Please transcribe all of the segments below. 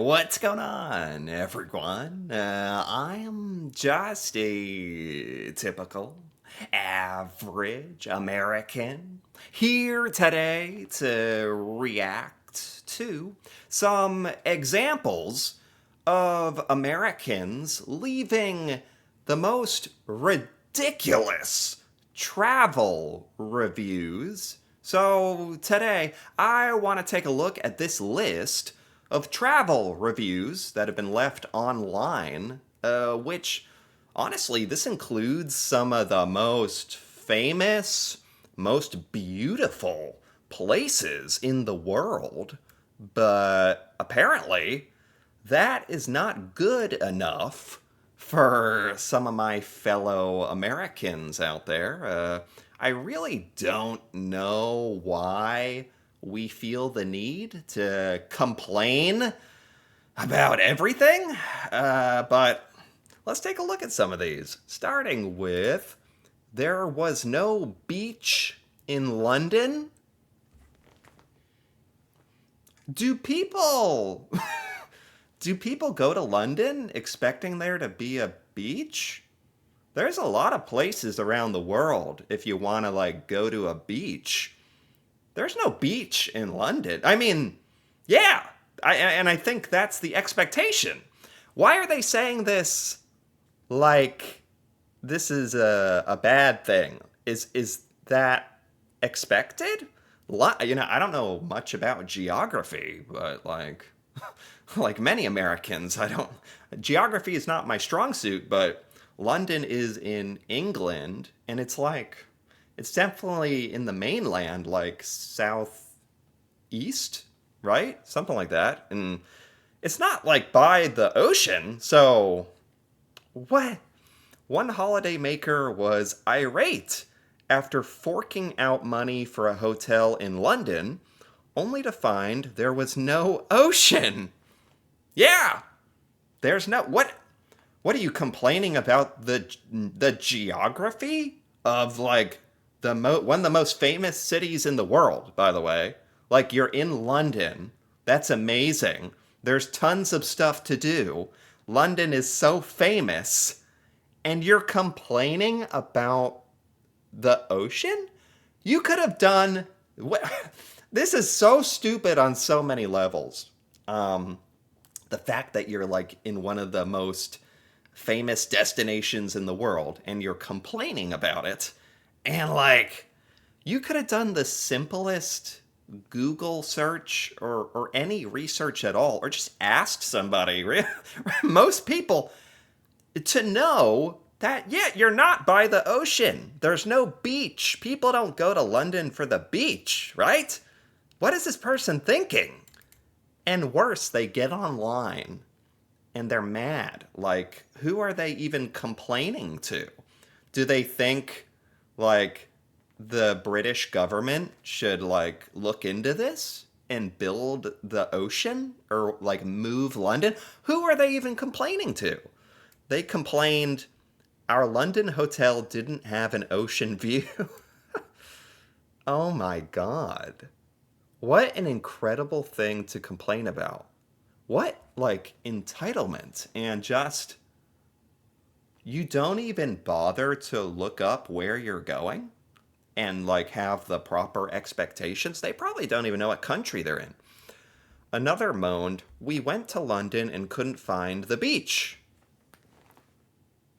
What's going on, everyone? I am just a typical, average American here today to react to some examples of Americans leaving the most ridiculous travel reviews. So today, I want to take a look at this list of travel reviews that have been left online, which honestly, this includes some of the most famous, most beautiful places in the world. But apparently, that is not good enough for some of my fellow Americans out there. I really don't know why we feel the need to complain about everything, but let's take a look at some of these. Starting with, there was no beach in London. Do people do people go to London expecting there to be a beach? There's a lot of places around the world if you want to like go to a beach. There's no beach in London. I mean, yeah, and I think that's the expectation. Why are they saying this like this is a bad thing? Is that expected? I don't know much about geography, but like many Americans, I don't. Geography is not my strong suit, but London is in England, and it's definitely in the mainland, like southeast, right? Something like that. And it's not like by the ocean. So, what? One holidaymaker was irate after forking out money for a hotel in London, only to find there was no ocean. Yeah, there's no what are you complaining about the geography of like one of the most famous cities in the world, by the way. Like you're in London. That's amazing. There's tons of stuff to do. London is so famous and you're complaining about the ocean? You could have done what. This is so stupid on so many levels. The fact that you're like in one of the most famous destinations in the world and you're complaining about it. And like, you could have done the simplest Google search or any research at all, or just asked somebody, most people, to know that, yeah, you're not by the ocean. There's no beach. People don't go to London for the beach, right? What is this person thinking? And worse, they get online and they're mad. Like, who are they even complaining to? Do they think, like, the British government should, like, look into this and build the ocean or, like, move London? Who are they even complaining to? They complained our London hotel didn't have an ocean view. Oh my god. What an incredible thing to complain about. What, like, entitlement and just. You don't even bother to look up where you're going and, like, have the proper expectations. They probably don't even know what country they're in. Another moaned, we went to London and couldn't find the beach.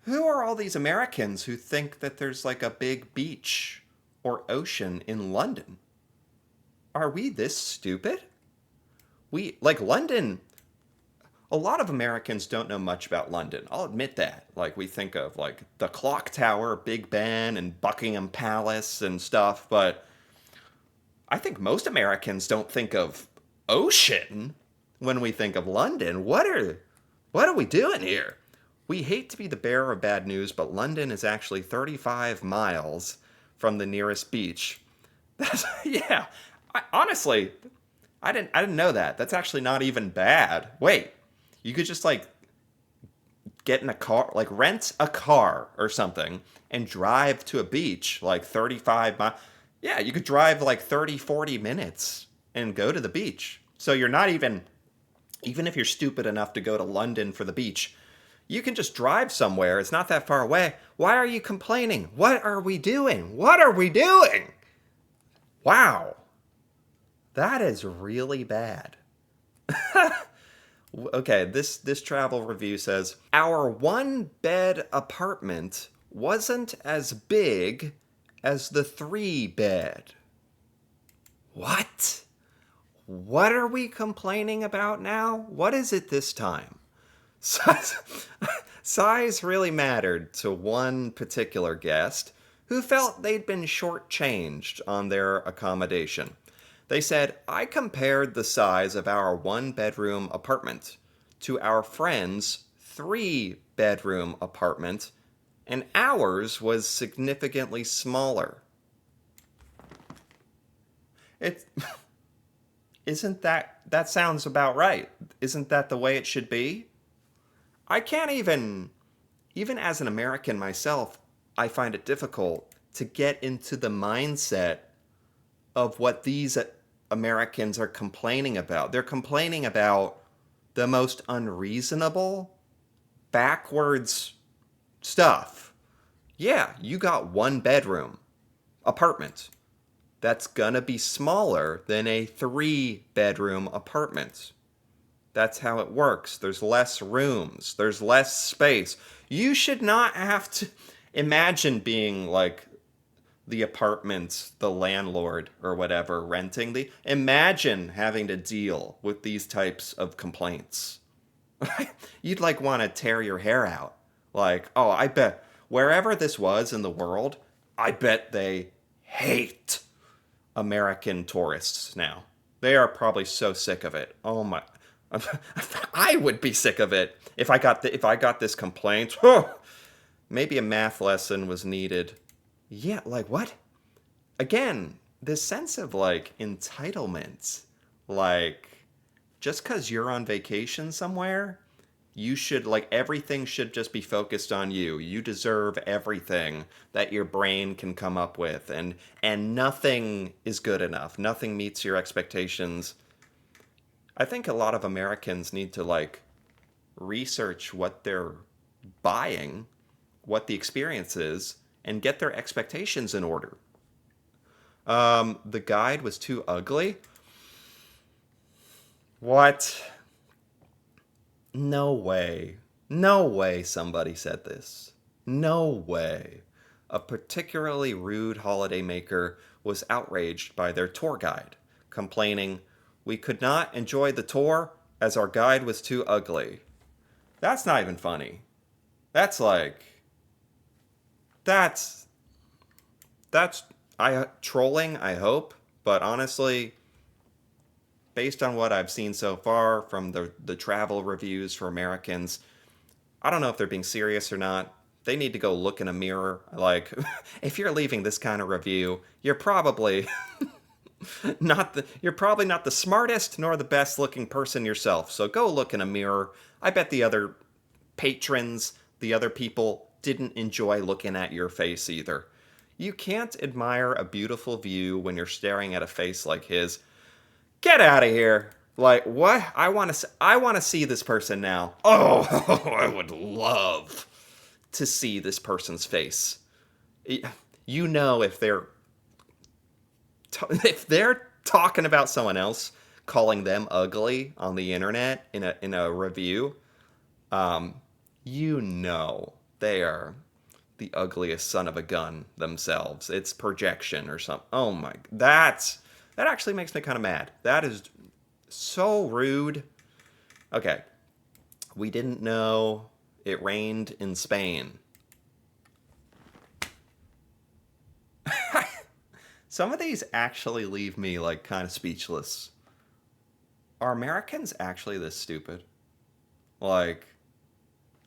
Who are all these Americans who think that there's, like, a big beach or ocean in London? Are we this stupid? London, a lot of Americans don't know much about London. I'll admit that. Like, we think of, like, the Clock Tower, Big Ben, and Buckingham Palace and stuff, but I think most Americans don't think of ocean when we think of London. What are we doing here? We hate to be the bearer of bad news, but London is actually 35 miles from the nearest beach. That's yeah. Honestly, I didn't know that. That's actually not even bad. Wait, you could just like get in a car, like rent a car or something and drive to a beach like 35 miles. Yeah, you could drive like 30, 40 minutes and go to the beach. So you're not even Even if you're stupid enough to go to London for the beach, you can just drive somewhere. It's not that far away. Why are you complaining? What are we doing? What are we doing? Wow. That is really bad. Okay, this travel review says our one bed apartment wasn't as big as the 3 bed. What? What are we complaining about now? What is it this time? Size, size really mattered to one particular guest who felt they'd been shortchanged on their accommodation. They said, I compared the size of our 1 bedroom apartment to our friend's 3 bedroom apartment, and ours was significantly smaller. It isn't that sounds about right. Isn't that the way it should be? I can't even as an American myself, I find it difficult to get into the mindset of what these Americans are complaining about. They're complaining about the most unreasonable, backwards stuff. Yeah, you got 1 bedroom apartment. That's gonna be smaller than a 3 bedroom apartment. That's how it works. There's less rooms, there's less space. You should not have to imagine being like the apartment, the landlord or whatever renting the. Imagine having to deal with these types of complaints. You'd like want to tear your hair out. Like, oh, I bet wherever this was in the world, I bet they hate American tourists now. They are probably so sick of it. Oh my. I would be sick of it if I got this complaint. Maybe a math lesson was needed. Yeah, like what? Again, this sense of like entitlement. Like just cuz you're on vacation somewhere, you should like everything should just be focused on you. You deserve everything that your brain can come up with, and nothing is good enough. Nothing meets your expectations. I think a lot of Americans need to like research what they're buying, what the experience is, and get their expectations in order. The guide was too ugly. What? No way. No way somebody said this. No way. A particularly rude holidaymaker was outraged by their tour guide, complaining, we could not enjoy the tour as our guide was too ugly. That's not even funny. That's like that's that's I trolling, I hope, but honestly, based on what I've seen so far from the travel reviews for Americans, I don't know if they're being serious or not. They need to go look in a mirror. Like, if you're leaving this kind of review, you're probably you're probably not the smartest nor the best looking person yourself. So go look in a mirror. I bet the other patrons, the other people didn't enjoy looking at your face either. You can't admire a beautiful view when you're staring at a face like his. Get out of here. Like, what? I want to see this person now. Oh, I would love to see this person's face. You know, if they're talking about someone else, calling them ugly on the internet in a review, you know they are the ugliest son of a gun themselves. It's projection or something. Oh my, that actually makes me kind of mad. That is so rude. Okay, we didn't know it rained in Spain. Some of these actually leave me like kind of speechless. Are Americans actually this stupid? Like,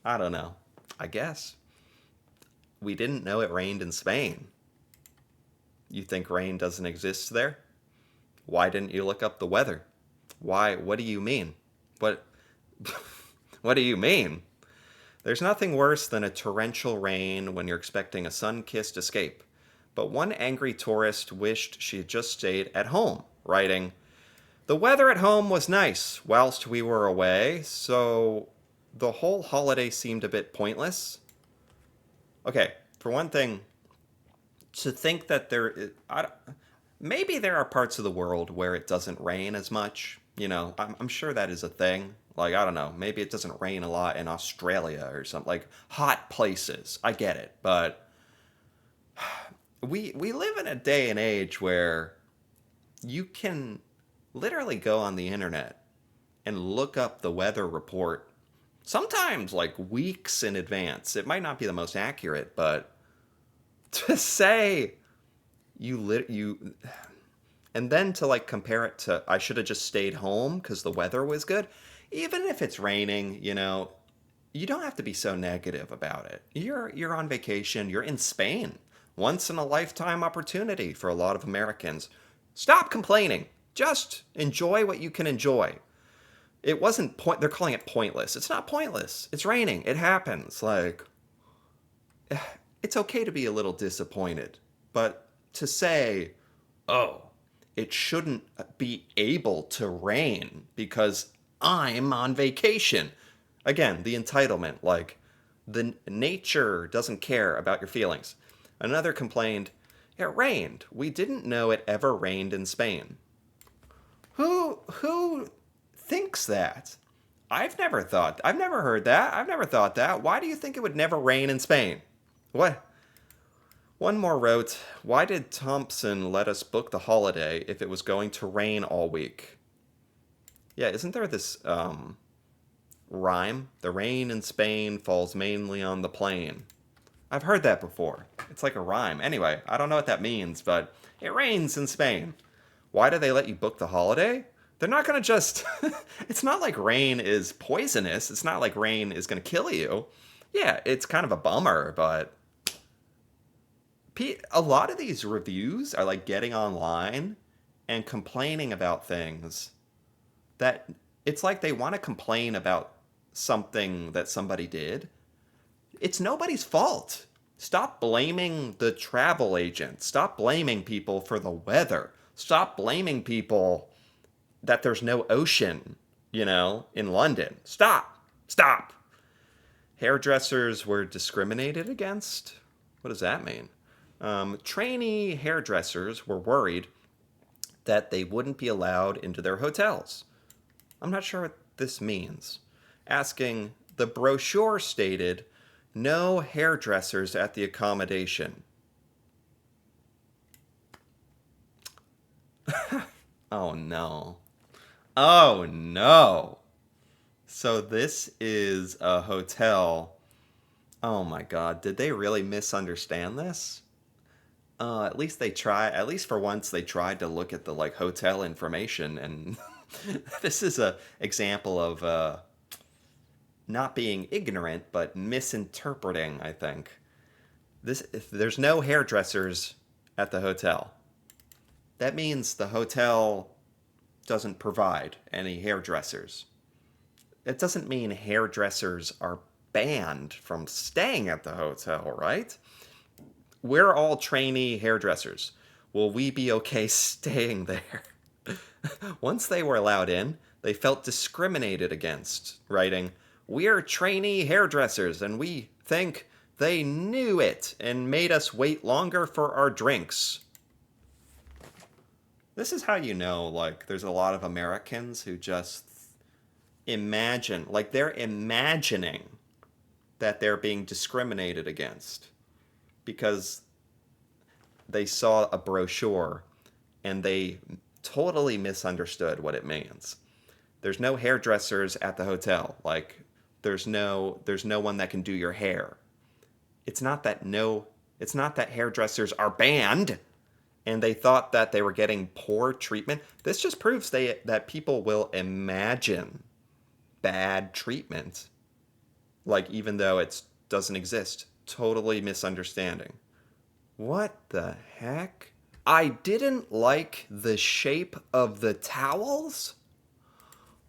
I don't know. I guess. We didn't know it rained in Spain. You think rain doesn't exist there? Why didn't you look up the weather? Why? What do you mean? What? What do you mean? There's nothing worse than a torrential rain when you're expecting a sun-kissed escape. But one angry tourist wished she had just stayed at home, writing, The weather at home was nice whilst we were away, so the whole holiday seemed a bit pointless. Okay, for one thing, to think that maybe there are parts of the world where it doesn't rain as much. I'm sure that is a thing. Like, I don't know, maybe it doesn't rain a lot in Australia or something, like hot places. I get it, but we live in a day and age where you can literally go on the internet and look up the weather report sometimes like weeks in advance. It might not be the most accurate, but to say you and then to like compare it to I should have just stayed home cuz the weather was good. Even if it's raining, you don't have to be so negative about it. You're on vacation, you're in Spain. Once in a lifetime opportunity for a lot of Americans. Stop complaining. Just enjoy what you can enjoy. It wasn't they're calling it pointless. It's not pointless. It's raining. It happens. Like it's okay to be a little disappointed, but to say, "Oh, it shouldn't be able to rain because I'm on vacation." Again, the entitlement, like the nature doesn't care about your feelings. Another complained, "It rained. We didn't know it ever rained in Spain." Who thinks that? I've never heard that. I've never thought that. Why do you think it would never rain in Spain? What? One more wrote, "Why did Thompson let us book the holiday if it was going to rain all week?" Yeah, isn't there this rhyme? The rain in Spain falls mainly on the plain. I've heard that before. It's like a rhyme. Anyway, I don't know what that means, but it rains in Spain. Why do they let you book the holiday? They're not going to just. It's not like rain is poisonous. It's not like rain is going to kill you. Yeah, it's kind of a bummer, but a lot of these reviews are like getting online and complaining about things that it's like they want to complain about something that somebody did. It's nobody's fault. Stop blaming the travel agent. Stop blaming people for the weather. Stop blaming people that there's no ocean, in London. Stop. Stop. Hairdressers were discriminated against? What does that mean? Trainee hairdressers were worried that they wouldn't be allowed into their hotels. I'm not sure what this means. Asking, the brochure stated, "No hairdressers at the accommodation." Oh no. Oh no. So this is a hotel. Oh my god, did they really misunderstand this? At least they try. At least for once, they tried to look at the like hotel information, and this is a example of not being ignorant but misinterpreting. I think if there's no hairdressers at the hotel, that means the hotel doesn't provide any hairdressers. It doesn't mean hairdressers are banned from staying at the hotel, right? We're all trainee hairdressers. Will we be okay staying there? Once they were allowed in, they felt discriminated against, writing, "We're trainee hairdressers and we think they knew it and made us wait longer for our drinks." This is how you know, like, there's a lot of Americans who just imagine, like, they're imagining that they're being discriminated against because they saw a brochure and they totally misunderstood what it means. There's no hairdressers at the hotel. Like there's no one that can do your hair. It's not that hairdressers are banned and they thought that they were getting poor treatment. This just proves that people will imagine bad treatment, like even though it doesn't exist. Totally misunderstanding. What the heck? I didn't like the shape of the towels.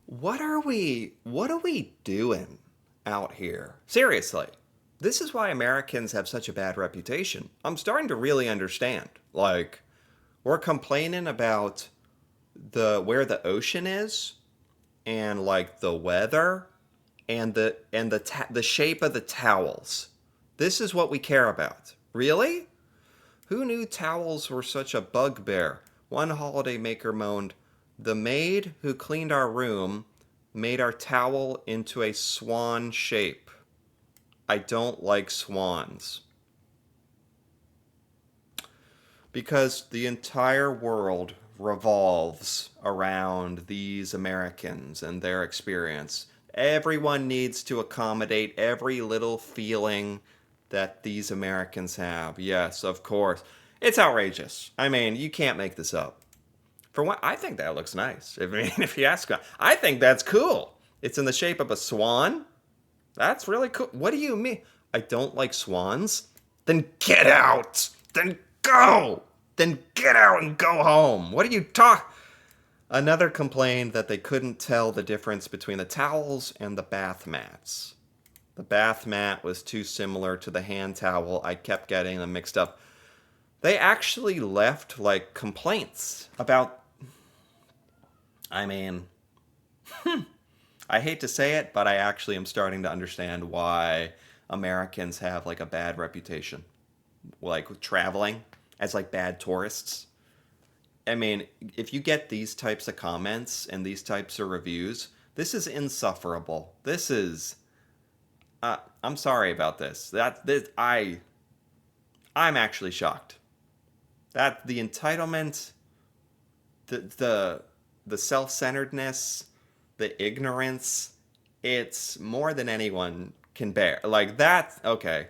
What are we doing out here? Seriously. This is why Americans have such a bad reputation. I'm starting to really understand. Like, we're complaining about the where the ocean is, and like the weather, and the shape of the towels. This is what we care about. Really? Who knew towels were such a bugbear? One holidaymaker moaned, "The maid who cleaned our room made our towel into a swan shape. I don't like swans." Because the entire world revolves around these Americans and their experience. Everyone needs to accommodate every little feeling that these Americans have. Yes, of course. It's outrageous. I mean, you can't make this up. For one, I think that looks nice. I mean, if you ask me, I think that's cool. It's in the shape of a swan. That's really cool. What do you mean? I don't like swans? Then get out! Then go! Then get out and go home! What are you talking? Another complained that they couldn't tell the difference between the towels and the bath mats. The bath mat was too similar to the hand towel. I kept getting them mixed up. They actually left like complaints about. I mean, I hate to say it, but I actually am starting to understand why Americans have like a bad reputation, like traveling as like bad tourists. I mean, if you get these types of comments and these types of reviews, this is insufferable. This is. I'm sorry about this. I'm actually shocked. That the entitlement, the self-centeredness, the ignorance, it's more than anyone can bear. Like that, okay.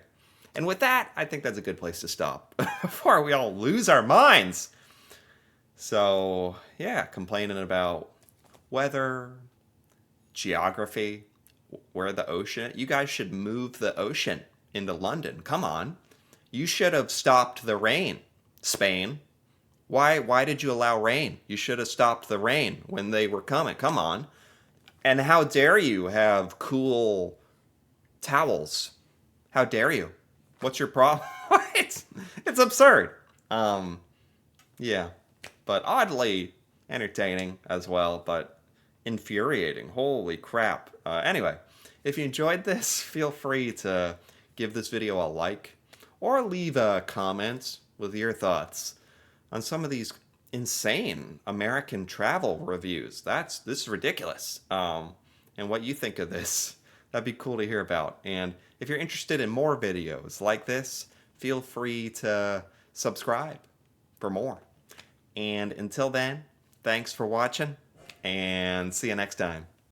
And with that, I think that's a good place to stop before we all lose our minds. So, yeah, complaining about weather, geography, where the ocean. You guys should move the ocean into London. Come on. You should have stopped the rain, Spain. Why did you allow rain? You should have stopped the rain when they were coming. Come on. And how dare you have cool towels? How dare you? What's your problem? It's absurd. Yeah, but oddly entertaining as well, but infuriating. Holy crap. Anyway, if you enjoyed this, feel free to give this video a like or leave a comment with your thoughts on some of these insane American travel reviews. This is ridiculous. And what you think of this. That'd be cool to hear about. And if you're interested in more videos like this, feel free to subscribe for more. And until then, thanks for watching and see you next time.